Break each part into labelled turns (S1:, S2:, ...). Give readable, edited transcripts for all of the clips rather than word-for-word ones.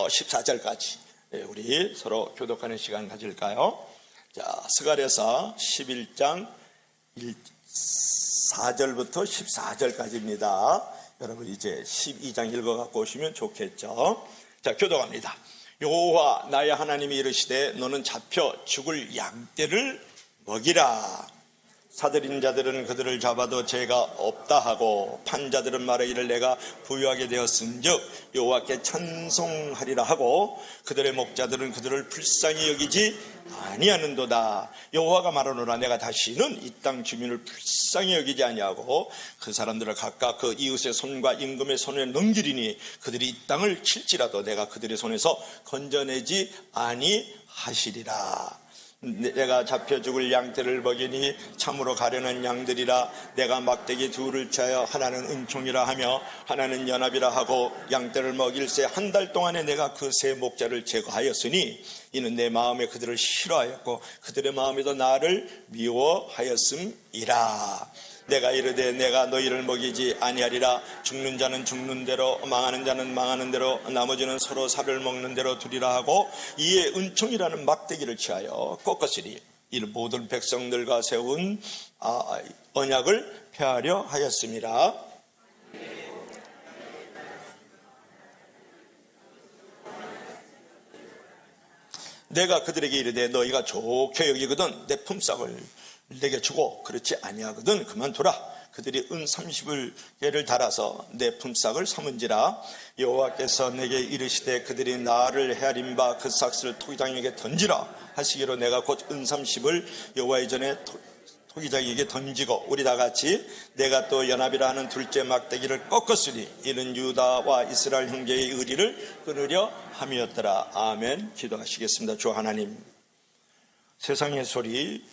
S1: 14절까지 우리 서로 교독하는 시간 가질까요? 자, 스가랴서 11장 4절부터 14절까지입니다. 여러분 이제 12장 읽어갖고 오시면 좋겠죠. 자, 교독합니다. 여호와 나의 하나님이 이르시되 너는 잡혀 죽을 양떼를 먹이라. 사들인 자들은 그들을 잡아도 죄가 없다 하고 판 자들은 말하기를 내가 부유하게 되었은즉 여호와께 찬송하리라 하고 그들의 목자들은 그들을 불쌍히 여기지 아니하는도다. 여호와가 말하노라 내가 다시는 이 땅 주민을 불쌍히 여기지 아니하고 그 사람들을 각각 그 이웃의 손과 임금의 손에 넘기리니 그들이 이 땅을 칠지라도 내가 그들의 손에서 건져내지 아니하시리라. 내가 잡혀 죽을 양떼를 먹이니 참으로 가련한 양들이라. 내가 막대기 둘을 짜여 하나는 은총이라 하며 하나는 연합이라 하고 양떼를 먹일새 한 달 동안에 내가 그 세 목자를 제거하였으니 이는 내 마음에 그들을 싫어하였고 그들의 마음에도 나를 미워하였음이라. 내가 이르되 내가 너희를 먹이지 아니하리라. 죽는 자는 죽는 대로 망하는 자는 망하는 대로 나머지는 서로 살을 먹는 대로 두리라 하고 이에 은총이라는 막대기를 취하여 꺾었으니 이는 모든 백성들과 세운 언약을 폐하려 하였습니다. 내가 그들에게 이르되 너희가 좋게 여기거든 내 품삯을 내게 주고 그렇지 아니하거든 그만두라. 그들이 은 30개를 달아서 내 품삯을 삼은지라. 여호와께서 내게 이르시되 그들이 나를 헤아린 바 그 삭스를 토기장에게 던지라 하시기로 내가 곧 은 30을 여호와의 전에 토기장에게 던지고 우리 다같이 내가 또 연합이라 하는 둘째 막대기를 꺾었으니 이는 유다와 이스라엘 형제의 의리를 끊으려 함이었더라. 아멘. 기도하시겠습니다. 주 하나님, 세상의 소리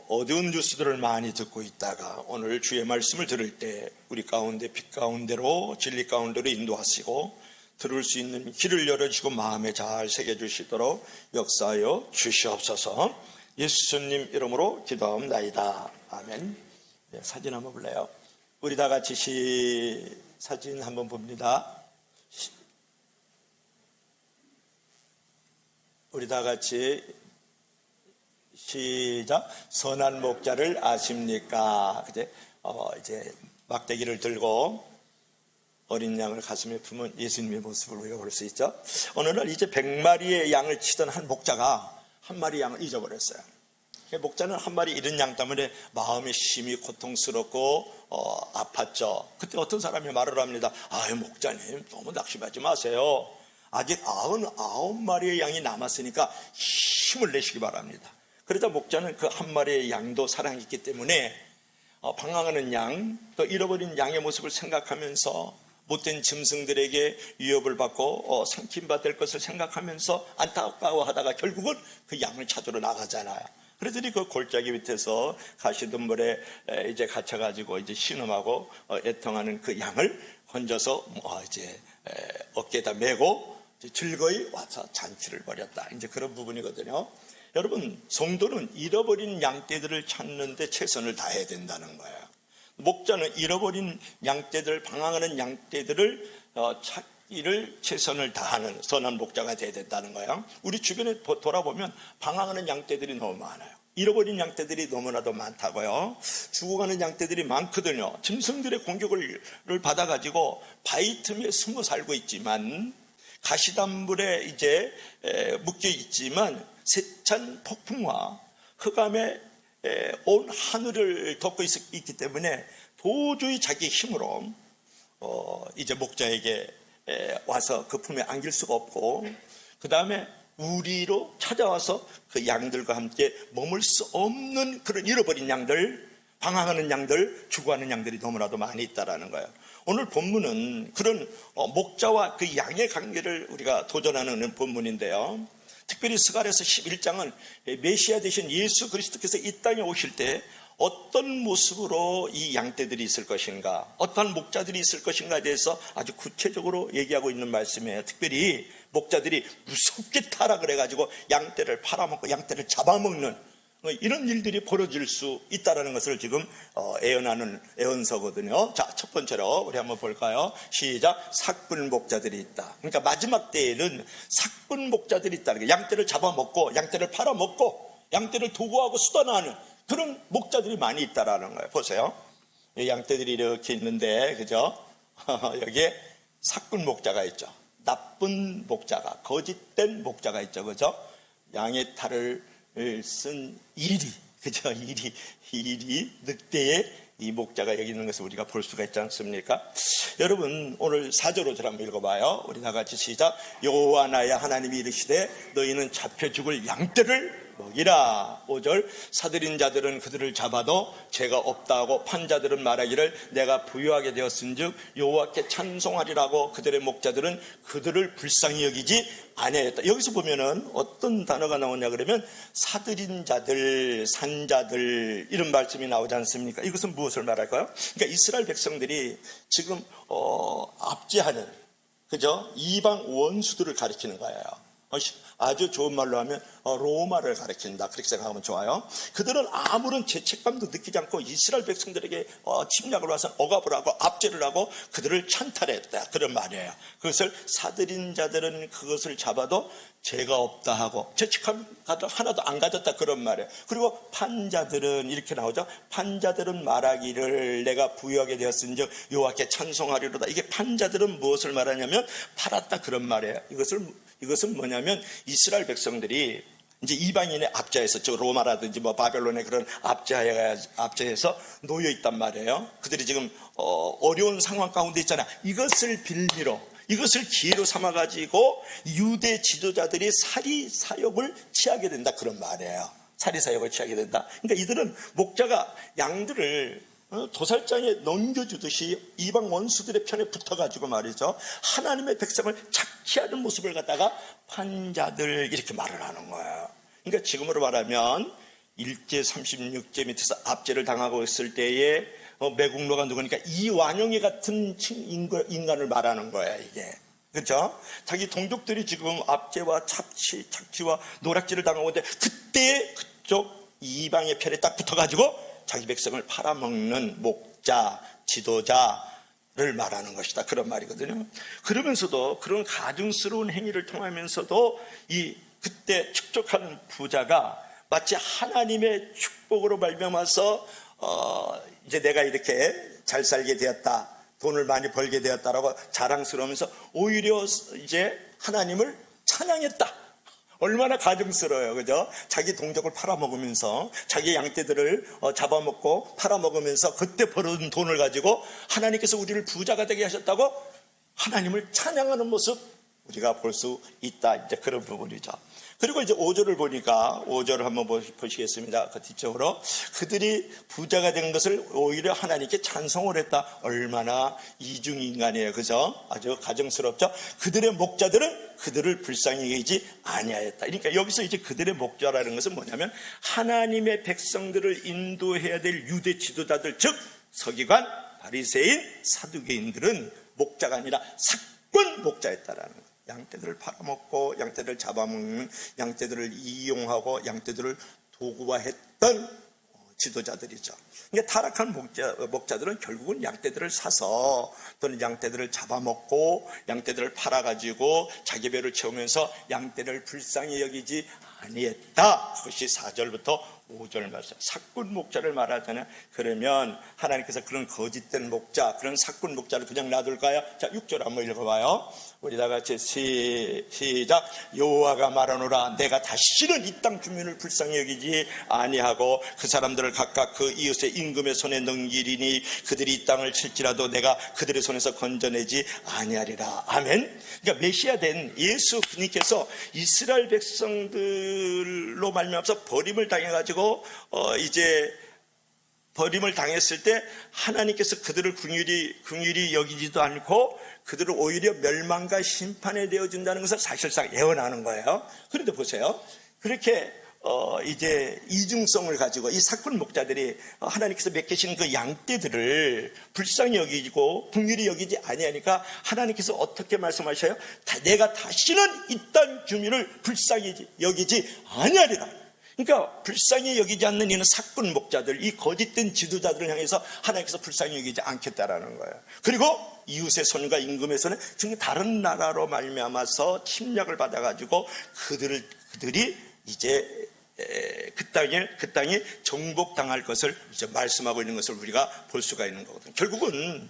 S1: 어두운 뉴스들을 많이 듣고 있다가 오늘 주의 말씀을 들을 때 우리 가운데 빛 가운데로 진리 가운데로 인도하시고 들을 수 있는 길을 열어주시고 마음에 잘 새겨주시도록 역사하여 주시옵소서. 예수님 이름으로 기도합니다. 아멘. 네, 사진 한번 볼래요? 우리 다 같이 사진 한번 봅니다. 우리 다 같이 시작. 선한 목자를 아십니까? 이제 막대기를 들고 어린 양을 가슴에 품은 예수님의 모습을 우리가 볼 수 있죠. 어느 날 이제 100마리의 양을 치던 한 목자가 한 마리 양을 잊어버렸어요. 목자는 한 마리 잃은 양 때문에 마음이 심히 고통스럽고 아팠죠. 그때 어떤 사람이 말을 합니다. 목자님 너무 낙심하지 마세요. 아직 99마리의 양이 남았으니까 힘을 내시기 바랍니다. 그러자 목자는 그 한 마리의 양도 사랑했기 때문에 방황하는 양, 또 잃어버린 양의 모습을 생각하면서 못된 짐승들에게 위협을 받고 삼킴받을 것을 생각하면서 안타까워하다가 결국은 그 양을 찾으러 나가잖아요. 그러더니 그 골짜기 밑에서 가시덤불에 이제 갇혀가지고 이제 신음하고 애통하는 그 양을 건져서 이제 어깨에다 메고 즐거이 와서 잔치를 벌였다. 이제 그런 부분이거든요. 여러분, 성도는 잃어버린 양떼들을 찾는데 최선을 다해야 된다는 거예요. 목자는 잃어버린 양떼들, 방황하는 양떼들을 찾기를 최선을 다하는 선한 목자가 되어야 된다는 거예요. 우리 주변에 돌아보면 방황하는 양떼들이 너무 많아요. 잃어버린 양떼들이 너무나도 많다고요. 죽어가는 양떼들이 많거든요. 짐승들의 공격을 받아가지고 바위 틈에 숨어 살고 있지만 가시덤불에 이제 묶여 있지만 세찬 폭풍과 흑암에 온 하늘을 덮고 있기 때문에 도저히 자기 힘으로 이제 목자에게 와서 그 품에 안길 수가 없고 그 다음에 우리로 찾아와서 그 양들과 함께 머물 수 없는 그런 잃어버린 양들, 방황하는 양들, 죽어가는 양들이 너무나도 많이 있다라는 거예요. 오늘 본문은 그런 목자와 그 양의 관계를 우리가 도전하는 본문인데요. 특별히 스가랴서 11장은 메시아 되신 예수 그리스도께서 이 땅에 오실 때 어떤 모습으로 이 양떼들이 있을 것인가, 어떠한 목자들이 있을 것인가에 대해서 아주 구체적으로 얘기하고 있는 말씀이에요. 특별히 목자들이 무섭게 타락을 해가지고 양떼를 팔아먹고 양떼를 잡아먹는 이런 일들이 벌어질 수 있다는 것을 지금 애언하는 애언서거든요. 자, 첫 번째로 우리 한번 볼까요? 시작. 삭군 목자들이 있다. 그러니까 마지막 때에는 삭군 목자들이 있다는 거예요. 양떼를 잡아먹고 양떼를 팔아먹고 양떼를 도구하고 수단화하는 그런 목자들이 많이 있다라는 거예요. 보세요. 양떼들이 이렇게 있는데, 그죠? 여기에 삭군 목자가 있죠. 나쁜 목자가, 거짓된 목자가 있죠. 그죠? 양의 탈을 쓴 이리, 그죠? 이리 늑대의 이 목자가 여기 있는 것을 우리가 볼 수가 있지 않습니까? 여러분, 오늘 4절로 절 한번 읽어봐요. 우리 다 같이 시작. 여호와 나의 하나님이 이르시되 너희는 잡혀 죽을 양떼를 먹이라. 5절. 사들인 자들은 그들을 잡아도 죄가 없다 하고 판 자들은 말하기를 내가 부유하게 되었은즉 여호와께 찬송하리라고 그들의 목자들은 그들을 불쌍히 여기지 아니하였다. 여기서 보면은 어떤 단어가 나오냐 그러면 사들인 자들, 산자들 이런 말씀이 나오지 않습니까? 이것은 무엇을 말할까요? 그러니까 이스라엘 백성들이 지금 압제하는, 그죠? 이방 원수들을 가리키는 거예요. 아주 좋은 말로 하면 로마를 가리킨다, 그렇게 생각하면 좋아요. 그들은 아무런 죄책감도 느끼지 않고 이스라엘 백성들에게 침략을 와서 억압을 하고 압제를 하고 그들을 찬탈했다, 그런 말이에요. 그것을 사들인 자들은 그것을 잡아도 죄가 없다 하고 죄책감 하나도 안 가졌다, 그런 말이에요. 그리고 판자들은 이렇게 나오죠. 판자들은 말하기를 내가 부유하게 되었은즉 여호와께 찬송하리로다. 이게 판자들은 무엇을 말하냐면 팔았다, 그런 말이에요. 이것은 뭐냐면 이스라엘 백성들이 이제 이방인의 압제에서, 저 로마라든지 바벨론의 그런 압제에서 놓여 있단 말이에요. 그들이 지금 어려운 상황 가운데 있잖아. 이것을 빌미로, 이것을 기회로 삼아가지고 유대 지도자들이 사리사욕을 취하게 된다, 그런 말이에요. 사리사욕을 취하게 된다. 그러니까 이들은 목자가 양들을 도살장에 넘겨주듯이 이방 원수들의 편에 붙어가지고 말이죠, 하나님의 백성을 착취하는 모습을 갖다가 판자들 이렇게 말을 하는 거예요. 그러니까 지금으로 말하면 1제 36제 밑에서 압제를 당하고 있을 때에 매국노가 누구니까 이완용이 같은 인간을 말하는 거예요, 이게. 그렇죠? 자기 동족들이 지금 압제와 착취와 노략질을 당하고 있는데 그때 그쪽 이방의 편에 딱 붙어가지고 자기 백성을 팔아먹는 목자, 지도자를 말하는 것이다, 그런 말이거든요. 그러면서도 그런 가증스러운 행위를 통하면서도 그때 축적한 부자가 마치 하나님의 축복으로 말미암아서 이제 내가 이렇게 잘 살게 되었다, 돈을 많이 벌게 되었다라고 자랑스러우면서 오히려 이제 하나님을 찬양했다. 얼마나 가증스러워요, 그죠? 자기 동족을 팔아먹으면서, 자기 양떼들을 잡아먹고 팔아먹으면서 그때 벌어둔 돈을 가지고 하나님께서 우리를 부자가 되게 하셨다고 하나님을 찬양하는 모습 우리가 볼 수 있다, 이제 그런 부분이죠. 그리고 이제 5절을 보니까 5절을 한번 보시겠습니다. 그 뒤쪽으로 그들이 부자가 된 것을 오히려 하나님께 찬송을 했다. 얼마나 이중인간이에요, 그죠? 아주 가증스럽죠. 그들의 목자들은 그들을 불쌍히 여기지 아니하였다. 그러니까 여기서 이제 그들의 목자라는 것은 뭐냐면 하나님의 백성들을 인도해야 될 유대 지도자들, 즉 서기관, 바리새인, 사두개인들은 목자가 아니라 삭군 목자였다라는 거예요. 양떼들을 팔아먹고 양떼들을 잡아먹는, 양떼들을 이용하고 양떼들을 도구화했던 지도자들이죠. 그러니까 타락한 목자들은 결국은 양떼들을 사서 또는 양떼들을 잡아먹고 양떼들을 팔아가지고 자기 배를 채우면서 양떼를 불쌍히 여기지 아니했다. 그것이 4절부터 5절 말씀. 삭군 목자를 말하잖아요. 그러면 하나님께서 그런 거짓된 목자, 그런 삭군 목자를 그냥 놔둘까요? 자, 6절 한번 읽어봐요. 우리 다 같이 시작. 여호와가 말하노라 내가 다시는 이 땅 주민을 불쌍히 여기지 아니하고 그 사람들을 각각 그 이웃의 임금의 손에 넘기리니 그들이 이 땅을 칠지라도 내가 그들의 손에서 건져내지 아니하리라. 아멘. 그러니까 메시아 된 예수 그님께서 이스라엘 백성들로 말미암아서 버림을 당해가지고 이제 버림을 당했을 때 하나님께서 그들을 긍휼히 여기지도 않고 그들을 오히려 멸망과 심판에 되어준다는 것을 사실상 예언하는 거예요. 그런데 보세요. 그렇게 이제 이중성을 가지고 이 삭군 목자들이 하나님께서 맡기신 그 양떼들을 불쌍히 여기고 긍휼히 여기지 아니하니까 하나님께서 어떻게 말씀하셔요? 내가 다시는 이 땅 주민을 불쌍히 여기지 아니하리라. 그러니까 불쌍히 여기지 않는 이는 사꾼 목자들, 이 거짓된 지도자들을 향해서 하나님께서 불쌍히 여기지 않겠다라는 거예요. 그리고 이웃의 손과 임금의 손에 지금 다른 나라로 말미암아서 침략을 받아가지고 그들이 이제 그 땅이 정복당할 것을 이제 말씀하고 있는 것을 우리가 볼 수가 있는 거거든요. 결국은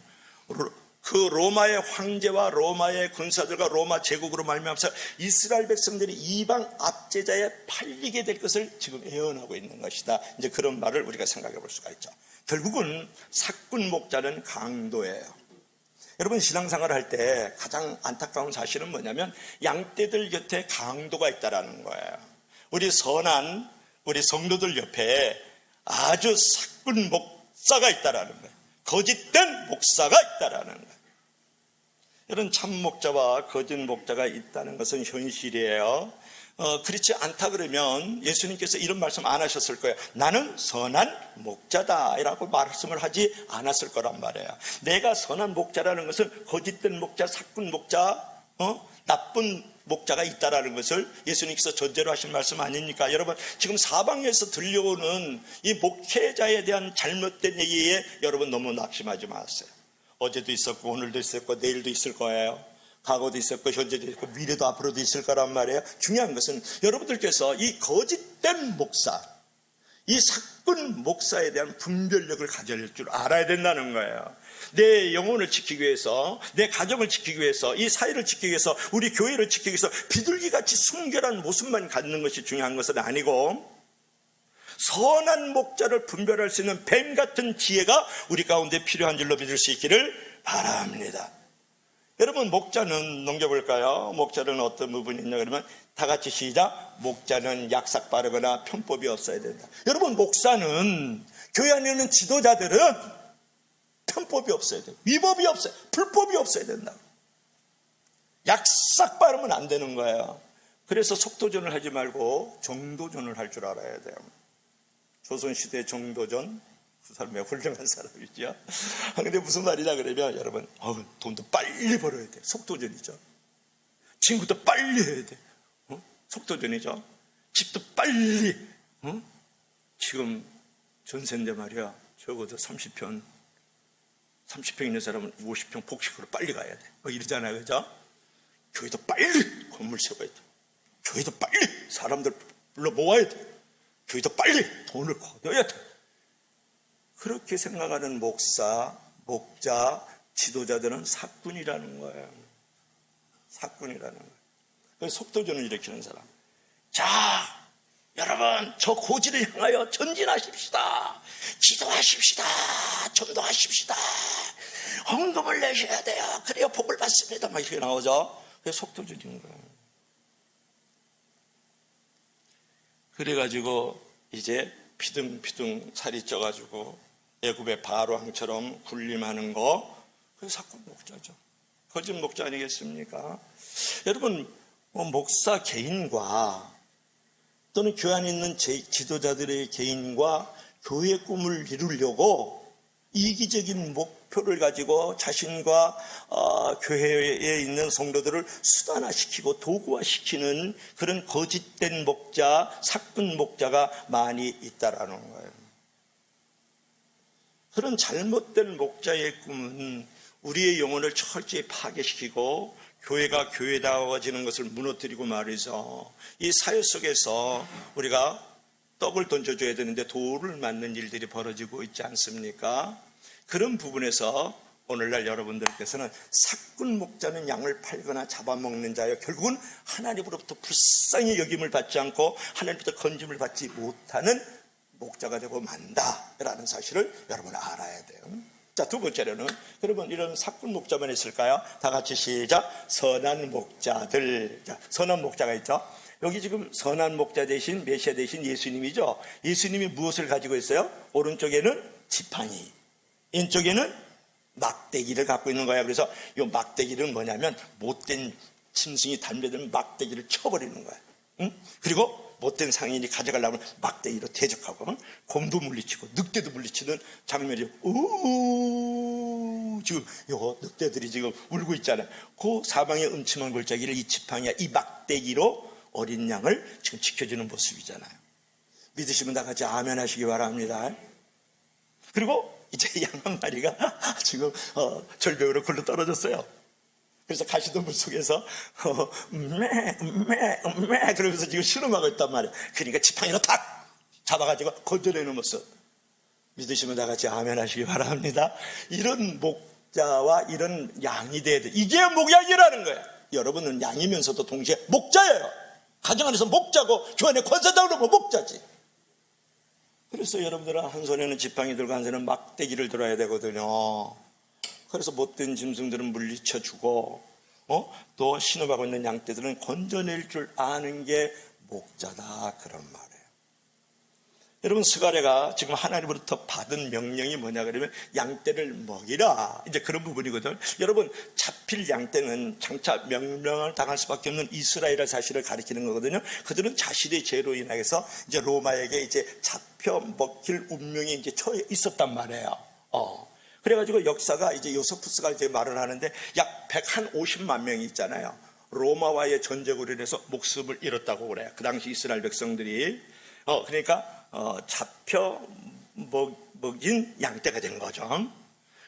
S1: 그 로마의 황제와 로마의 군사들과 로마 제국으로 말미암아서 이스라엘 백성들이 이방 압제자에 팔리게 될 것을 지금 예언하고 있는 것이다. 이제 그런 말을 우리가 생각해 볼 수가 있죠. 결국은 사꾼 목자는 강도예요. 여러분, 신앙생활을 할 때 가장 안타까운 사실은 뭐냐면 양떼들 곁에 강도가 있다라는 거예요. 우리 선한 우리 성도들 옆에 아주 사꾼 목사가 있다라는 거예요. 거짓된 목사가 있다라는 거예요. 이런 참 목자와 거짓 목자가 있다는 것은 현실이에요. 그렇지 않다 그러면 예수님께서 이런 말씀 안 하셨을 거예요. 나는 선한 목자다 라고 말씀을 하지 않았을 거란 말이에요. 내가 선한 목자라는 것은 거짓된 목자, 사꾼 목자, 나쁜 목자가 있다라는 것을 예수님께서 전제로 하신 말씀 아닙니까? 여러분, 지금 사방에서 들려오는 이 목회자에 대한 잘못된 얘기에 여러분 너무 낙심하지 마세요. 어제도 있었고 오늘도 있었고 내일도 있을 거예요. 과거도 있었고 현재도 있고 미래도 앞으로도 있을 거란 말이에요. 중요한 것은 여러분들께서 이 거짓된 목사, 이 사꾼 목사에 대한 분별력을 가질 줄 알아야 된다는 거예요. 내 영혼을 지키기 위해서, 내 가정을 지키기 위해서, 이 사회를 지키기 위해서, 우리 교회를 지키기 위해서 비둘기같이 순결한 모습만 갖는 것이 중요한 것은 아니고, 선한 목자를 분별할 수 있는 뱀 같은 지혜가 우리 가운데 필요한 줄로 믿을 수 있기를 바랍니다. 여러분, 목자는 넘겨볼까요? 목자는 어떤 부분이 있냐 그러면 다 같이 시작. 목자는 약삭 빠르거나 편법이 없어야 된다. 여러분, 목사는, 교회 안에 있는 지도자들은 편법이 없어야 돼요. 위법이 없어요. 불법이 없어야 된다. 약삭 빠르면 안 되는 거예요. 그래서 속도전을 하지 말고 정도전을 할 줄 알아야 돼요. 조선시대 정도전, 그 사람 매우 훌륭한 사람이죠. 근데 무슨 말이냐 그러면 여러분, 돈도 빨리 벌어야 돼. 속도전이죠. 친구도 빨리 해야 돼. 속도전이죠. 집도 빨리. 지금 전세인데 말이야, 적어도 30평 있는 사람은 50평 복식으로 빨리 가야 돼. 이러잖아요, 그죠? 교회도 빨리 건물 세워야 돼. 교회도 빨리 사람들 불러 모아야 돼. 교회도 빨리 돈을 거둬야 돼. 그렇게 생각하는 목사, 목자, 지도자들은 사꾼이라는 거예요. 사꾼이라는 거예요. 그래서 속도전을 일으키는 사람. 자, 여러분, 저 고지를 향하여 전진하십시다. 기도하십시다. 전도하십시다. 헌금을 내셔야 돼요. 그래야 복을 받습니다. 막 이렇게 나오죠. 그게 속도전인 거예요. 그래가지고 이제 피둥피둥 살이 쪄가지고 애굽의 바로왕처럼 군림하는 거, 그게 사꾼 목자죠. 거짓 목자 아니겠습니까? 여러분, 목사 개인과 또는 교회 안에 있는 지도자들의 개인과 교회의 꿈을 이루려고 이기적인 목표를 가지고 자신과 교회에 있는 성도들을 수단화시키고 도구화시키는 그런 거짓된 목자, 사꾼 목자가 많이 있다라는 거예요. 그런 잘못된 목자의 꿈은 우리의 영혼을 철저히 파괴시키고 교회가 교회다워지는 것을 무너뜨리고 말이죠. 이 사회 속에서 우리가 떡을 던져줘야 되는데 돌을 맞는 일들이 벌어지고 있지 않습니까? 그런 부분에서 오늘날 여러분들께서는 사꾼 목자는 양을 팔거나 잡아먹는 자여 결국은 하나님으로부터 불쌍히 여김을 받지 않고 하나님부터 건짐을 받지 못하는 목자가 되고 만다라는 사실을 여러분 알아야 돼요. 자, 두 번째로는 여러분 이런 사꾼 목자만 있을까요? 다 같이 시작. 선한 목자들. 자, 선한 목자가 있죠. 여기 지금 선한 목자 대신 메시아 대신 예수님이죠. 예수님이 무엇을 가지고 있어요? 오른쪽에는 지팡이, 왼쪽에는 막대기를 갖고 있는 거야. 그래서 이 막대기는 뭐냐면 못된 짐승이 달려들면 막대기를 쳐버리는 거야. 응? 그리고 못된 상인이 가져가려면 막대기로 대적하고 곰도 물리치고 늑대도 물리치는 장면이 지금 요 늑대들이 지금 울고 있잖아요. 그 사방의 음침한 골짜기를 이 지팡이와 이 막대기로 어린 양을 지금 지켜주는 모습이잖아요. 믿으시면 다 같이 아멘 하시기 바랍니다. 그리고 이제 양 한 마리가 지금 절벽으로 굴러 떨어졌어요. 그래서 가시덤불 속에서 그러면서 지금 신음하고 있단 말이에요. 그러니까 지팡이로 탁 잡아가지고 건져내는 모습. 믿으시면 다 같이 아멘 하시기 바랍니다. 이런 목자와 이런 양이 돼야 돼. 이게 목양이라는 거예요. 여러분은 양이면서도 동시에 목자예요. 가정 안에서 목자고 교회 권사장으로 보면 목자지. 그래서 여러분들은 한 손에는 지팡이 들고 한 손에는 막대기를 들어야 되거든요. 그래서 못된 짐승들은 물리쳐주고 또 신음하고 있는 양떼들은 건져낼 줄 아는 게 목자다, 그런 말이에요. 여러분, 스가랴가 지금 하나님으로부터 받은 명령이 뭐냐 그러면 양떼를 먹이라, 이제 그런 부분이거든요. 여러분, 잡힐 양떼는 장차 명령을 당할 수밖에 없는 이스라엘의 사실을 가리키는 거거든요. 그들은 자신의 죄로 인해서 이제 로마에게 이제 잡혀 먹힐 운명이 이제 처해 있었단 말이에요. 그래가지고 역사가 이제 요세푸스가 이제 말을 하는데 약 150만 명이 있잖아요. 로마와의 전쟁으로 인해서 목숨을 잃었다고 그래요. 그 당시 이스라엘 백성들이. 그러니까 잡혀 먹인 양떼가 된 거죠.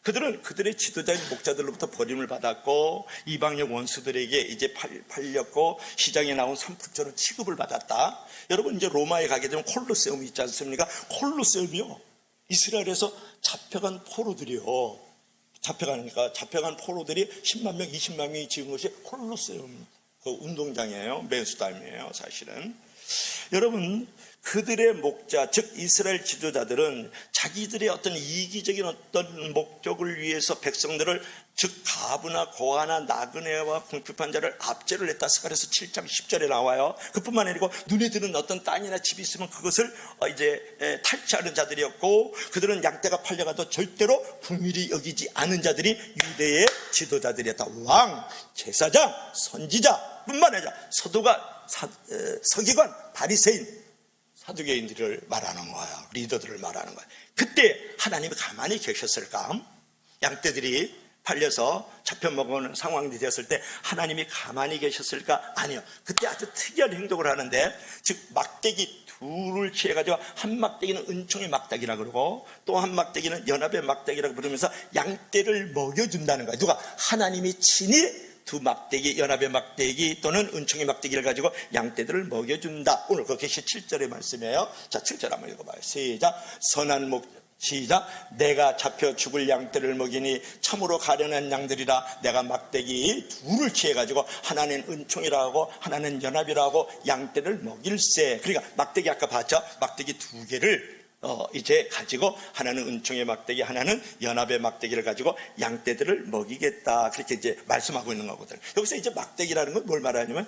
S1: 그들은 그들의 지도자인 목자들로부터 버림을 받았고 이방의 원수들에게 이제 팔렸고 시장에 나온 산품처럼 취급을 받았다. 여러분, 이제 로마에 가게 되면 콜로세움이 있지 않습니까? 콜로세움이요, 이스라엘에서 잡혀간 포로들이요. 잡혀간 포로들이 10만 명, 20만 명이 지은 것이 콜로세움, 그 운동장이에요. 맨수담이에요, 사실은. 여러분, 그들의 목자, 즉 이스라엘 지도자들은 자기들의 어떤 이기적인 어떤 목적을 위해서 백성들을, 즉 가부나 고아나 나그네와 궁핍한 자를 압제를 했다. 스가랴서 7장 10절에 나와요. 그뿐만 아니고 눈에 드는 어떤 땅이나 집이 있으면 그것을 이제 탈취하는 자들이었고, 그들은 양떼가 팔려가도 절대로 긍휼히 여기지 않은 자들이 유대의 지도자들이었다. 왕, 제사장, 선지자 뿐만 아니라 서도가, 서기관, 바리새인, 사두개인들을 말하는 거예요. 리더들을 말하는 거예요. 그때 하나님이 가만히 계셨을까? 양떼들이 팔려서 잡혀먹는 상황이 되었을 때 하나님이 가만히 계셨을까? 아니요. 그때 아주 특이한 행동을 하는데, 즉 막대기 둘을 취해가지고 한 막대기는 은총의 막대기라 그러고 또 한 막대기는 연합의 막대기라고 부르면서 양떼를 먹여준다는 거예요. 누가? 하나님이 친히 두 막대기, 연합의 막대기 또는 은총의 막대기를 가지고 양떼들을 먹여준다. 오늘 그 계시 7절의 말씀이에요. 자, 7절 한번 읽어봐요. 시작. 선한 시작. 내가 잡혀 죽을 양떼를 먹이니 참으로 가련한 양들이라. 내가 막대기 둘을 취해가지고 하나는 은총이라고 하나는 연합이라고 양떼를 먹일세. 그러니까 막대기 아까 봤죠? 막대기 두 개를 이제 가지고 하나는 은총의 막대기, 하나는 연합의 막대기를 가지고 양떼들을 먹이겠다. 그렇게 이제 말씀하고 있는 거거든요. 여기서 이제 막대기라는 건 뭘 말하냐면,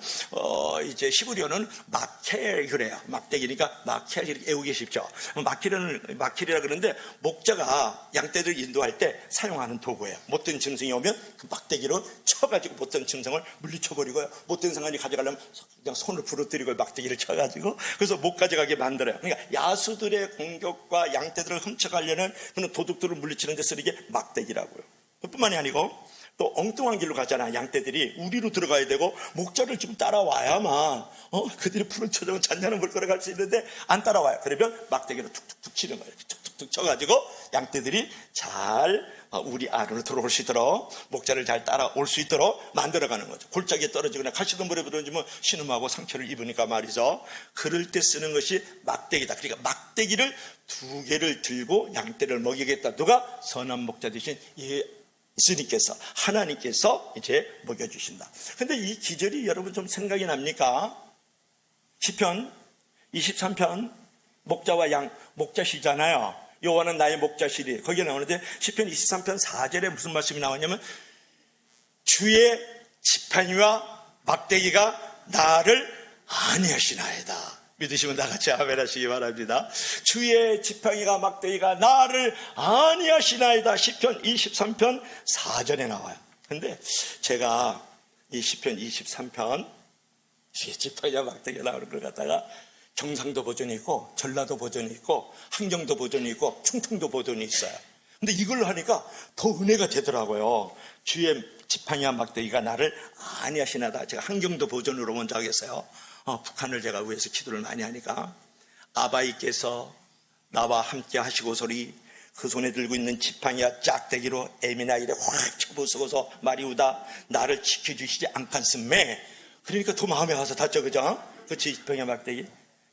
S1: 이제 히브리어는 마켈 그래요. 막대기니까 마켈 이렇게 외우기 쉽죠. 마켈이라 그러는데 목자가 양떼들을 인도할 때 사용하는 도구예요. 못된 짐승이 오면 그 막대기로 쳐가지고 못된 짐승을 물리쳐버리고요. 못된 상관이 가져가려면 그냥 손을 부러뜨리고 막대기를 쳐가지고 그래서 못 가져가게 만들어요. 그러니까 야수들의 공격과 양떼들을 훔쳐가려는 그런 도둑들을 물리치는 데 쓰는 게 막대기라고요. 그뿐만이 아니고 또 엉뚱한 길로 가잖아. 양떼들이 우리로 들어가야 되고 목자를 좀 따라와야만 그들이 푸른 초정은 잔잔한 물거리 갈 수 있는데 안 따라와요. 그러면 막대기로 툭툭툭 치는 거예요. 툭툭툭 쳐가지고 양떼들이 잘 우리 안으로 들어올 수 있도록, 목자를 잘 따라올 수 있도록 만들어가는 거죠. 골짜기에 떨어지거나 가시덤불에 부러지면 신음하고 상처를 입으니까 말이죠. 그럴 때 쓰는 것이 막대기다. 그러니까 막대기를 두 개를 들고 양떼를 먹이겠다. 누가? 선한 목자 되신 예수님께서, 하나님께서 이제 먹여주신다. 근데 이 기절이 여러분 좀 생각이 납니까? 시편 23편 목자와 양, 목자시잖아요. 여호와는 나의 목자시리. 거기에 나오는데 시편 23편 4절에 무슨 말씀이 나오냐면, 주의 지팡이와 막대기가 나를 안위하시나이다. 믿으시면 다 같이 아멘 하시기 바랍니다. 주의 지팡이가 막대기가 나를 안위하시나이다. 시편 23편 4절에 나와요. 근데 제가 이 시편 23편 주의 지팡이와 막대기가 나오는 걸 갖다가 경상도 버전이 있고 전라도 버전이 있고 함경도 버전이 있고 충청도 버전이 있어요. 근데 이걸로 하니까 더 은혜가 되더라고요. 주의 지팡이와 막대기가 나를 안위하시나이다. 제가 함경도 버전으로 먼저 하겠어요. 북한을 제가 위해서 기도를 많이 하니까 아바이께서 나와 함께 하시고서리 그 손에 들고 있는 지팡이와 짝대기로 에미나이를 확 쳐부수고서 마리우다 나를 지켜주시지 않겠음매. 그러니까 더 마음에 와서 닿죠, 그죠? 그 지팡이와 막대기.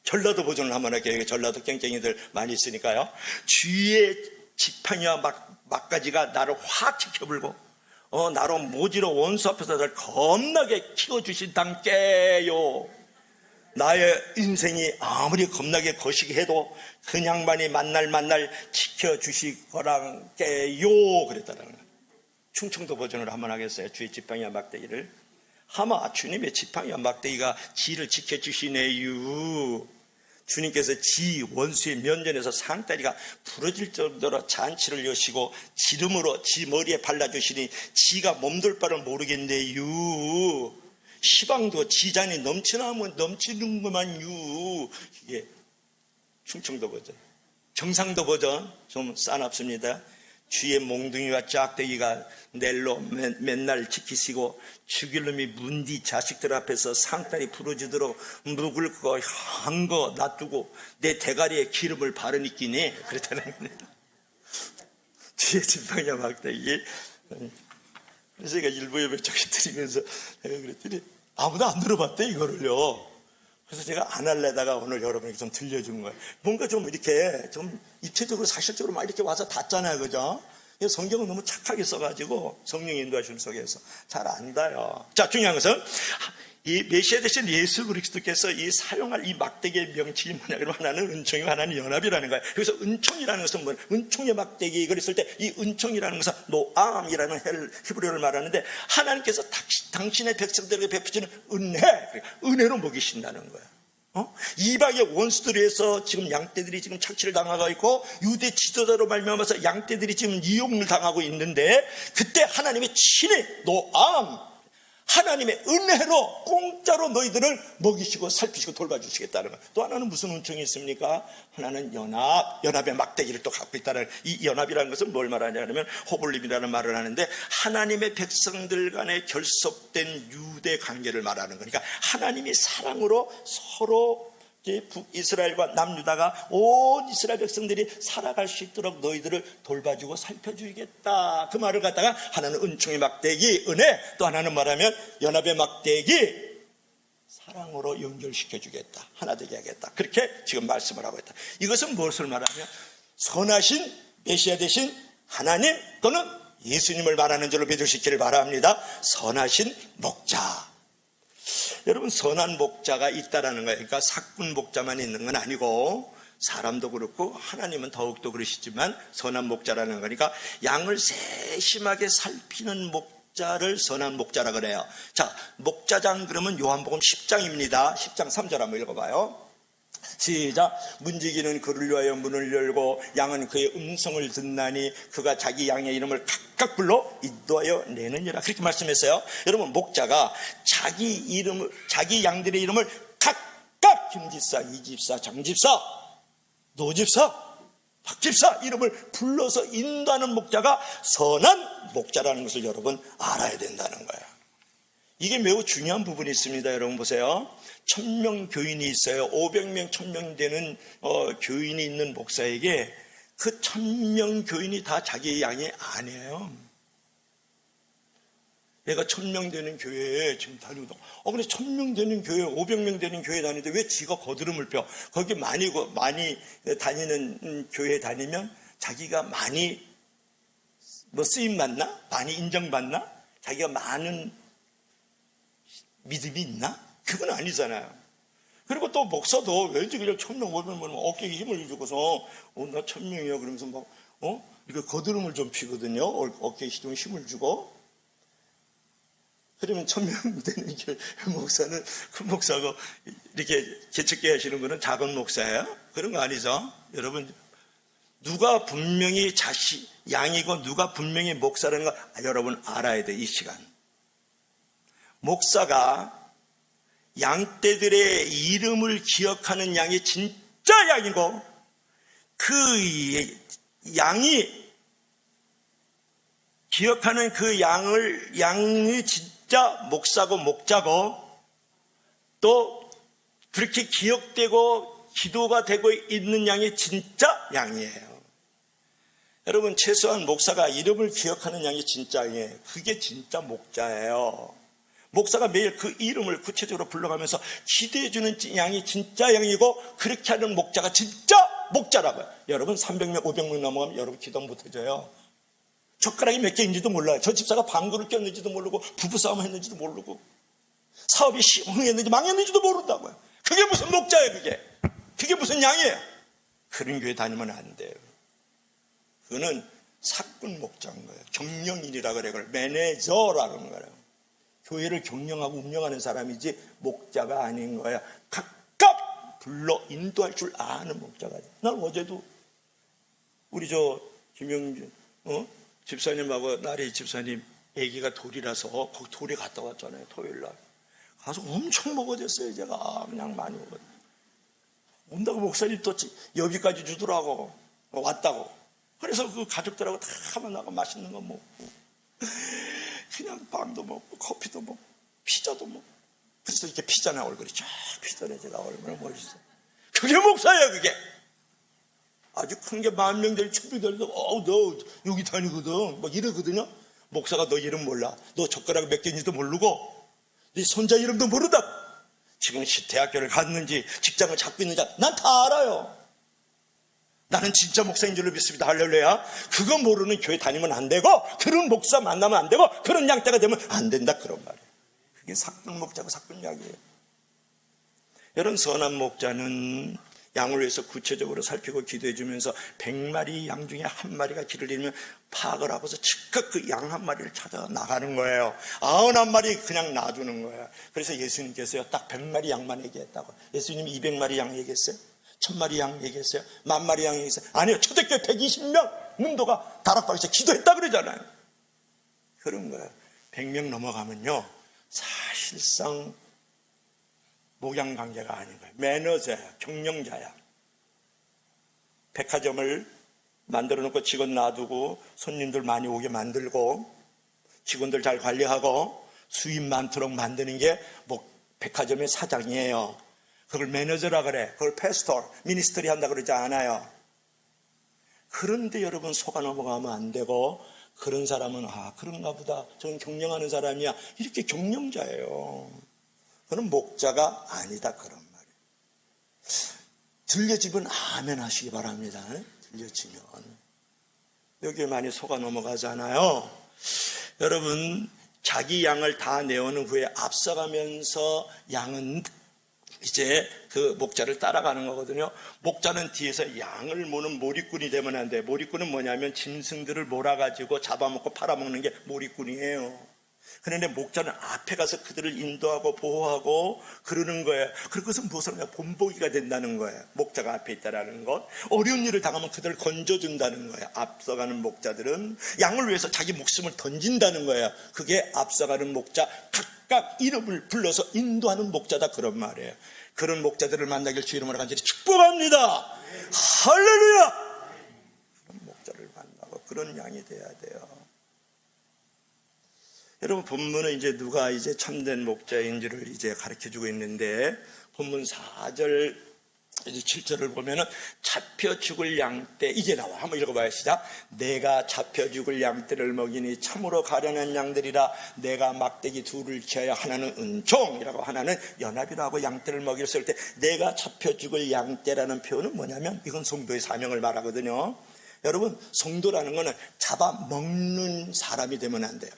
S1: 전라도 버전을 한번 할게요. 전라도 깽깽이들 많이 있으니까요. 주위의 지팡이와 막가지가 나를 확 지켜불고 나로 모지로 원수 앞에서 나를 겁나게 키워주신단께요. 나의 인생이 아무리 겁나게 거시기해도 그냥만이 만날 지켜주실 거란께요. 그랬다는 거예요. 충청도 버전으로 한번 하겠어요. 주의 지팡이와 막대기를. 하마 주님의 지팡이와 막대기가 지를 지켜주시네요. 주님께서 지 원수의 면전에서 상다리가 부러질 정도로 잔치를 여시고 기름으로 지 머리에 발라주시니 지가 몸둘 바를 모르겠네요. 시방도 지잔이 넘치는구만요. 이게 충청도 버전. 경상도 버전 좀 싸납습니다. 주의 몽둥이와 짝대기가 넬로 맨날 지키시고 죽일 놈이 문디 자식들 앞에서 상다리 부러지도록 묵을 거 한 거 놔두고 내 대가리에 기름을 바르니끼니 그랬다는 거예요. 주의 지팡이와 막대기. 그래서 제가 일부 예배 저기 드리면서 내가 그랬더니 아무도 안 들어봤대 이거를요. 그래서 제가 안 할래다가 오늘 여러분에게 좀 들려준 거예요. 뭔가 좀 이렇게 좀 입체적으로 사실적으로 막 이렇게 와서 닿잖아요, 그죠? 성경은 너무 착하게 써가지고 성령이 인도하시는 속에서 잘 안다요. 자, 중요한 것은 이 메시아 되신 예수 그리스도께서 이 사용할 이 막대기의 명칭이 뭐냐? 그러면 하나는 은총이고 하나는 연합이라는 거예요. 그래서 은총이라는 것은 뭐 은총의 막대기 그랬을 때 이 은총이라는 것은 노암이라는 히브리어를 말하는데 하나님께서 당신의 백성들에게 베푸시는 은혜로 먹이신다는 거예요. 이방의 원수들에 의해서 지금 양떼들이 지금 착취를 당하고 있고 유대 지도자로 말미암아서 양떼들이 지금 이용을 당하고 있는데 그때 하나님의 친히 노암 하나님의 은혜로 공짜로 너희들을 먹이시고 살피시고 돌봐주시겠다는 거예요. 또 하나는 무슨 은총이 있습니까? 하나는 연합의 막대기를 또 갖고 있다는 이 연합이라는 것은 뭘 말하냐 하면 호블림이라는 말을 하는데 하나님의 백성들 간에 결속된 유대 관계를 말하는 거니까 하나님이 사랑으로 서로 북이스라엘과 남유다가 온 이스라엘 백성들이 살아갈 수 있도록 너희들을 돌봐주고 살펴주겠다. 그 말을 갖다가 하나는 은총의 막대기, 은혜, 또 하나는 말하면 연합의 막대기, 사랑으로 연결시켜주겠다. 하나 되게 하겠다. 그렇게 지금 말씀을 하고 있다. 이것은 무엇을 말하면 선하신 메시아 되신 하나님 또는 예수님을 말하는 줄로 믿으시기를 바랍니다. 선하신 목자. 여러분 선한 목자가 있다라는 거예요. 그러니까 사꾼 목자만 있는 건 아니고 사람도 그렇고 하나님은 더욱더 그러시지만 선한 목자라는 거니까 양을 세심하게 살피는 목자를 선한 목자라 그래요. 자, 목자장 그러면 요한복음 10장입니다. 10장 3절 한번 읽어봐요. 시작. 문지기는 그를 위하여 문을 열고 양은 그의 음성을 듣나니 그가 자기 양의 이름을 각각 불러 인도하여 내느니라. 그렇게 말씀했어요. 여러분 목자가 자기 양들의 이름을 각각 김집사, 이집사, 장집사, 노집사, 박집사 이름을 불러서 인도하는 목자가 선한 목자라는 것을 여러분 알아야 된다는 거예요. 이게 매우 중요한 부분이 있습니다. 여러분 보세요. 1000명 교인이 있어요. 500명, 1000명 되는 교인이 있는 목사에게 그 1000명 교인이 다 자기의 양이 아니에요. 얘가 1000명 되는 교회에 지금 다니고, 근데 1000명 되는 교회, 500명 되는 교회 다니는데 왜 지가 거드름을 펴? 거기 많이 다니는 교회 다니면 자기가 많이 쓰임 받나? 많이 인정받나? 자기가 많은 믿음이 있나? 그건 아니잖아요. 그리고 또 목사도 왠지 그냥 1000명 오면 어깨에 힘을 주고서 나 1000명이야 그러면서 막 이렇게 거드름을 좀 피거든요. 어깨에 좀 힘을 주고. 그러면 1000명 되는 목사는 큰 목사고 이렇게 개척교회 하시는 분은 작은 목사예요? 그런 거 아니죠. 여러분 누가 분명히 양이고 누가 분명히 목사라는 거 여러분 알아야 돼. 이 시간 목사가 양떼들의 이름을 기억하는 양이 진짜 양이고 그 양이 기억하는 그 양이 진짜 목사고 목자고 또 그렇게 기억되고 기도가 되고 있는 양이 진짜 양이에요. 여러분, 최소한 목사가 이름을 기억하는 양이 진짜 양이에요. 그게 진짜 목자예요. 목사가 매일 그 이름을 구체적으로 불러가면서 기도해주는 양이 진짜 양이고, 그렇게 하는 목자가 진짜 목자라고요. 여러분, 300명, 500명 넘어가면 여러분 기도 못해줘요. 젓가락이 몇 개인지도 몰라요. 저 집사가 방구를 꼈는지도 모르고, 부부싸움 했는지도 모르고, 사업이 흥했는지 망했는지도 모른다고요. 그게 무슨 목자예요, 그게. 그게 무슨 양이에요. 그런 교회 다니면 안 돼요. 그거는 사꾼 목자인 거예요. 경영인이라 그래. 그걸 매니저라는 거예요. 교회를 경영하고 운영하는 사람이지 목자가 아닌 거야. 각각 불러 인도할 줄 아는 목자가. 난 어제도 우리 김영준 집사님하고 나리 집사님 아기가 돌이라서 거기 돌에 갔다 왔잖아요. 토요일날 가서 엄청 먹어졌어요. 제가 그냥 많이 먹었어요. 온다고 목사님 또 여기까지 주더라고. 왔다고. 그래서 그 가족들하고 다 만나고 맛있는 거 먹고 그냥 빵도 먹고 커피도 먹고 피자도 먹고. 그래서 이렇게 피잖아요. 얼굴이 쫙 피잖아요. 제가 얼마나 멋있어요. 그게 목사예요. 그게 아주 큰 게 10,000명짜리 축비들도 너 여기 다니거든 막 이러거든요. 목사가 너 이름 몰라. 너 젓가락 몇 개인지도 모르고 네 손자 이름도 모른다. 지금 대학교를 갔는지 직장을 잡고 있는지 난 다 알아요. 나는 진짜 목사인 줄로 믿습니다. 할렐루야. 그거 모르는 교회 다니면 안 되고, 그런 목사 만나면 안 되고, 그런 양떼가 되면 안 된다, 그런 말이에요. 그게 사꾼 목자고 사꾼 약이에요. 이런 선한 목자는 양을 위해서 구체적으로 살피고 기도해 주면서 100마리 양 중에 한 마리가 길을 잃으면 파악을 하고서 즉각 그 양 한 마리를 찾아 나가는 거예요. 91마리 그냥 놔두는 거예요. 그래서 예수님께서요, 딱 100마리 양만 얘기했다고. 예수님이 200마리 양 얘기했어요? 1000마리 양 얘기했어요? 10,000마리 양 얘기했어요? 아니요. 초대교회 120명 문도가 다락방에서 기도했다 그러잖아요. 그런 거예요. 100명 넘어가면요, 사실상 목양관계가 아닌 거예요. 매너자야, 경영자야. 백화점을 만들어 놓고 직원 놔두고 손님들 많이 오게 만들고 직원들 잘 관리하고 수입 많도록 만드는 게 백화점의 사장이에요. 그걸 매니저라 그래. 그걸 패스tor, 미니스트리 한다 그러지 않아요. 그런데 여러분 속아 넘어가면 안 되고, 그런 사람은 그런가 보다. 저는 경영하는 사람이야. 이렇게 경영자예요. 그는 목자가 아니다, 그런 말이에요. 들려지면 아멘 하시기 바랍니다. 들려지면. 여기에 많이 속아 넘어가잖아요. 여러분, 자기 양을 다 내어놓은 후에 앞서가면서 양은 이제 그 목자를 따라가는 거거든요. 목자는 뒤에서 양을 모는 몰이꾼이 되면 안 돼요. 몰이꾼은 뭐냐면 짐승들을 몰아가지고 잡아먹고 팔아먹는 게 몰이꾼이에요. 그런데 목자는 앞에 가서 그들을 인도하고 보호하고 그러는 거예요. 그것은 무엇을 하냐? 본보기가 된다는 거예요. 목자가 앞에 있다는 것. 어려운 일을 당하면 그들을 건져준다는 거예요. 앞서가는 목자들은 양을 위해서 자기 목숨을 던진다는 거예요. 그게 앞서가는 목자, 각각 이름을 불러서 인도하는 목자다, 그런 말이에요. 그런 목자들을 만나길 주 이름으로 간절히 축복합니다. 할렐루야. 그런 목자를 만나고 그런 양이 돼야 돼요. 여러분, 본문은 이제 누가 이제 참된 목자인지를 이제 가르쳐 주고 있는데, 본문 4절, 이제 7절을 보면은 잡혀 죽을 양떼, 이제 나와. 한번 읽어봐요. 시작. 내가 잡혀 죽을 양떼를 먹이니 참으로 가련한 양들이라. 내가 막대기 둘을 취하여 하나는 은총이라고 하나는 연합이라고 양떼를 먹였을 때, 내가 잡혀 죽을 양떼라는 표현은 뭐냐면, 이건 성도의 사명을 말하거든요. 여러분, 성도라는 거는 잡아먹는 사람이 되면 안 돼요.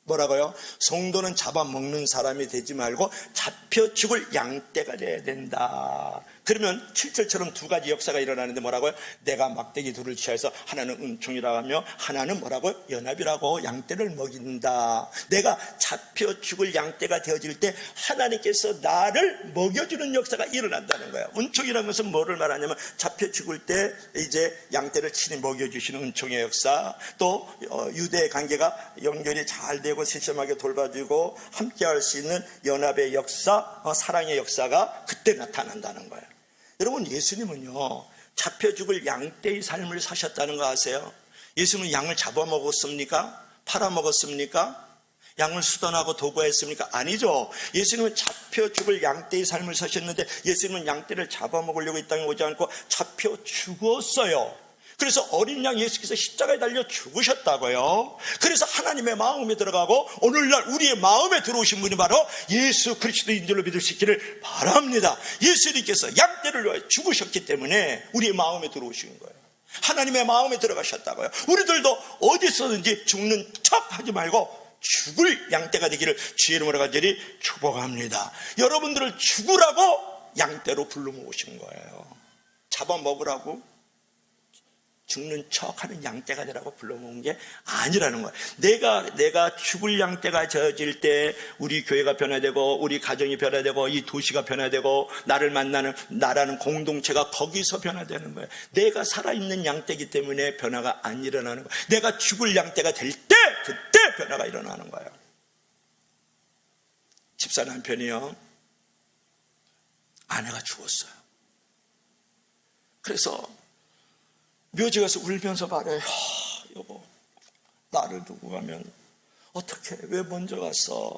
S1: 뭐라고요? 성도는 잡아먹는 사람이 되지 말고 잡혀 죽을 양떼가 돼야 된다. 그러면 7절처럼 두 가지 역사가 일어나는데 뭐라고요? 내가 막대기 둘을 취해서 하나는 은총이라고 하며 하나는 뭐라고요? 연합이라고 양떼를 먹인다. 내가 잡혀 죽을 양떼가 되어질 때 하나님께서 나를 먹여주는 역사가 일어난다는 거예요. 은총이라는 것은 뭐를 말하냐면 잡혀 죽을 때 이제 양떼를 친히 먹여주시는 은총의 역사, 또 유대의 관계가 연결이 잘 되고 세심하게 돌봐주고 함께할 수 있는 연합의 역사, 사랑의 역사가 그때 나타난다는 거예요. 여러분, 예수님은요, 잡혀 죽을 양떼의 삶을 사셨다는 거 아세요? 예수님은 양을 잡아먹었습니까? 팔아먹었습니까? 양을 수단하고 도구했습니까? 아니죠. 예수님은 잡혀 죽을 양떼의 삶을 사셨는데 예수님은 양떼를 잡아먹으려고 이 땅에 오지 않고 잡혀 죽었어요. 그래서 어린 양 예수께서 십자가에 달려 죽으셨다고요. 그래서 하나님의 마음에 들어가고 오늘날 우리의 마음에 들어오신 분이 바로 예수 그리스도인 줄로 믿을 수 있기를 바랍니다. 예수님께서 양떼를 위하여 죽으셨기 때문에 우리의 마음에 들어오신 거예요. 하나님의 마음에 들어가셨다고요. 우리들도 어디서든지 죽는 척 하지 말고 죽을 양떼가 되기를 주의 이름으로 간절히 축복합니다. 여러분들을 죽으라고 양떼로 불러 모으신 거예요. 잡아먹으라고 죽는 척하는 양떼가 되라고 불러 모은 게 아니라는 거예요. 내가 죽을 양떼가 되어질 때 우리 교회가 변화되고 우리 가정이 변화되고 이 도시가 변화되고 나를 만나는 나라는 공동체가 거기서 변화되는 거예요. 내가 살아있는 양떼이기 때문에 변화가 안 일어나는 거예요. 내가 죽을 양떼가 될 때 그때 변화가 일어나는 거예요. 집사 남편이요, 아내가 죽었어요. 그래서 묘지 가서 울면서 말해요. 여보, 나를 두고 가면 어떡해? 왜 먼저 갔어?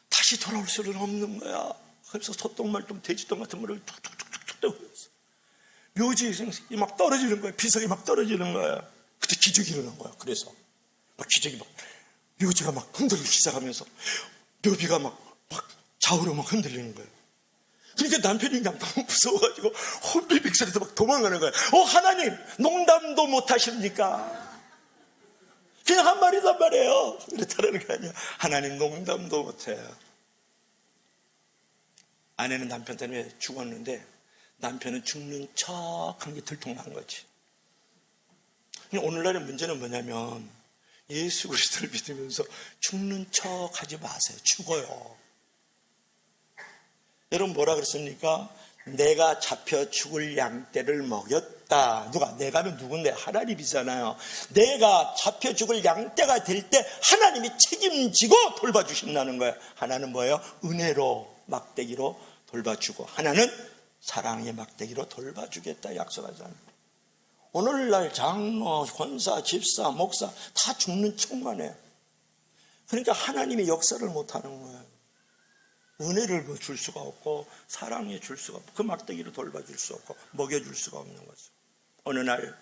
S1: 다시 돌아올 수는 없는 거야. 그래서 소똥말똥 돼지똥 같은 물을 툭툭툭툭 떠올렸어. 묘지에 막 떨어지는 거예요. 비석이 막 떨어지는 거예요. 그때 기적이 일어난 거야. 그래서 막 기적이 막 묘지가 막 흔들리기 시작하면서 묘비가 막 좌우로 막 흔들리는 거예요. 그러니까 남편이 그냥 너무 무서워가지고 혼비백설에서 막 도망가는 거예요. 하나님, 농담도 못하십니까? 그냥 한 말이란 말이에요. 그렇다는 게 아니야. 하나님 농담도 못해요. 아내는 남편 때문에 죽었는데 남편은 죽는 척한 게 들통난 거지. 오늘날의 문제는 뭐냐면 예수 그리스도를 믿으면서 죽는 척 하지 마세요. 죽어요. 여러분 뭐라 그랬습니까? 내가 잡혀 죽을 양떼를 먹였다. 누가? 내가 하면 누군데? 하나님이잖아요. 내가 잡혀 죽을 양떼가 될 때 하나님이 책임지고 돌봐주신다는 거예요. 하나는 뭐예요? 은혜로 막대기로 돌봐주고 하나는 사랑의 막대기로 돌봐주겠다 약속하잖아요. 오늘날 장로, 권사, 집사, 목사 다 죽는 척만 해요. 그러니까 하나님의 역사를 못하는 거예요. 은혜를 줄 수가 없고 사랑해 줄 수가 없고 그 막대기로 돌봐줄 수 없고 먹여줄 수가 없는 거죠. 어느 날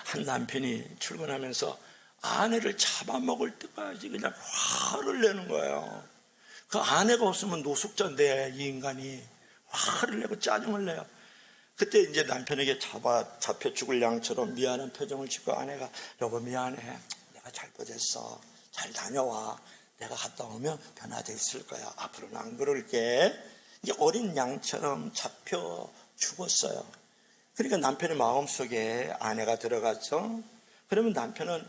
S1: 한 남편이 출근하면서 아내를 잡아먹을 때까지 그냥 화를 내는 거예요. 그 아내가 없으면 노숙자인데 이 인간이 화를 내고 짜증을 내요. 그때 이제 남편에게 잡혀 죽을 양처럼 미안한 표정을 짓고 아내가 여보 미안해. 내가 잘못했어. 잘 다녀와. 내가 갔다 오면 변화되어 있을 거야. 앞으로는 안 그럴게. 이제 어린 양처럼 잡혀 죽었어요. 그러니까 남편의 마음속에 아내가 들어갔죠. 그러면 남편은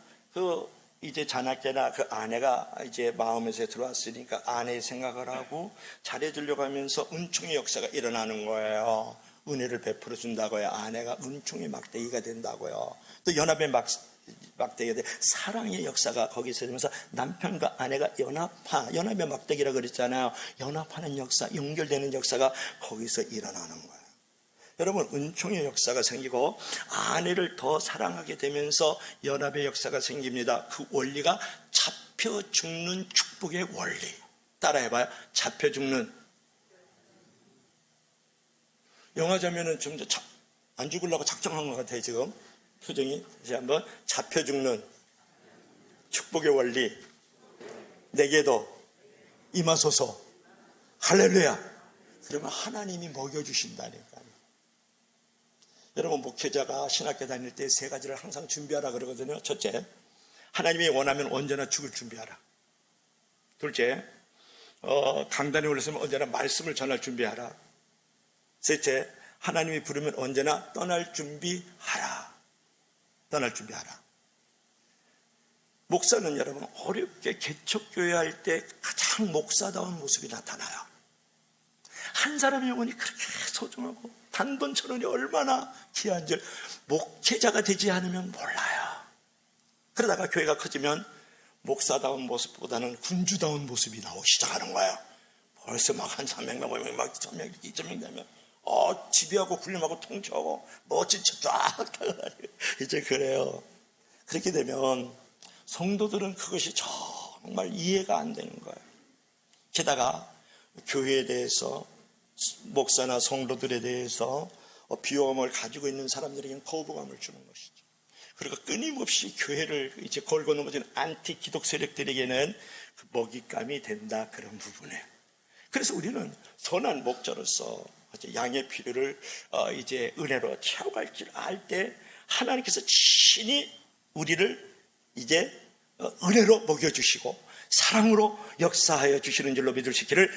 S1: 이제 자나깨나 그 아내가 이제 마음에서 들어왔으니까 아내의 생각을 하고 잘해주려고 하면서 은총의 역사가 일어나는 거예요. 은혜를 베풀어 준다고요. 아내가 은총의 막대기가 된다고요. 또 연합의 막대기가 돼. 사랑의 역사가 거기서 되면서 남편과 아내가 연합의 막대기라고 그랬잖아요. 연합하는 역사, 연결되는 역사가 거기서 일어나는 거예요. 여러분 은총의 역사가 생기고 아내를 더 사랑하게 되면서 연합의 역사가 생깁니다. 그 원리가 잡혀 죽는 축복의 원리. 따라해봐요. 잡혀 죽는. 영화 장면은 좀 더 안 죽으려고 작정한 것 같아요. 지금 표정이. 다시 한번. 잡혀 죽는 축복의 원리 내게도 임하소서. 할렐루야. 그러면 하나님이 먹여주신다니까요. 여러분 목회자가 신학교 다닐 때 세 가지를 항상 준비하라 그러거든요. 첫째, 하나님이 원하면 언제나 죽을 준비하라. 둘째, 강단에 올랐으면 언제나 말씀을 전할 준비하라. 셋째, 하나님이 부르면 언제나 떠날 준비하라. 떠날 준비하라. 목사는 여러분 어렵게 개척교회 할 때 가장 목사다운 모습이 나타나요. 한 사람의 영혼이 그렇게 소중하고 단돈 1,000원이 얼마나 귀한 줄 목회자가 되지 않으면 몰라요. 그러다가 교회가 커지면 목사다운 모습보다는 군주다운 모습이 나오기 시작하는 거예요. 벌써 막 한 300명, 500명, 막 1,000명, 2,000명 되면 지휘하고 군림하고 통치하고 멋진 척 쫙 타고 이제 그래요. 그렇게 되면 성도들은 그것이 정말 정말 이해가 안 되는 거예요. 게다가 교회에 대해서, 목사나 성도들에 대해서 비호감을 가지고 있는 사람들에게는 거부감을 주는 것이죠. 그리고 끊임없이 교회를 이제 걸고 넘어지는 안티 기독 세력들에게는 그 먹잇감이 된다, 그런 부분에. 그래서 우리는 선한 목자로서 양의 필요를 이제 은혜로 채워갈 줄 알 때 하나님께서 친히 우리를 이제 은혜로 먹여주시고 사랑으로 역사하여 주시는 줄로 믿을 수 있기를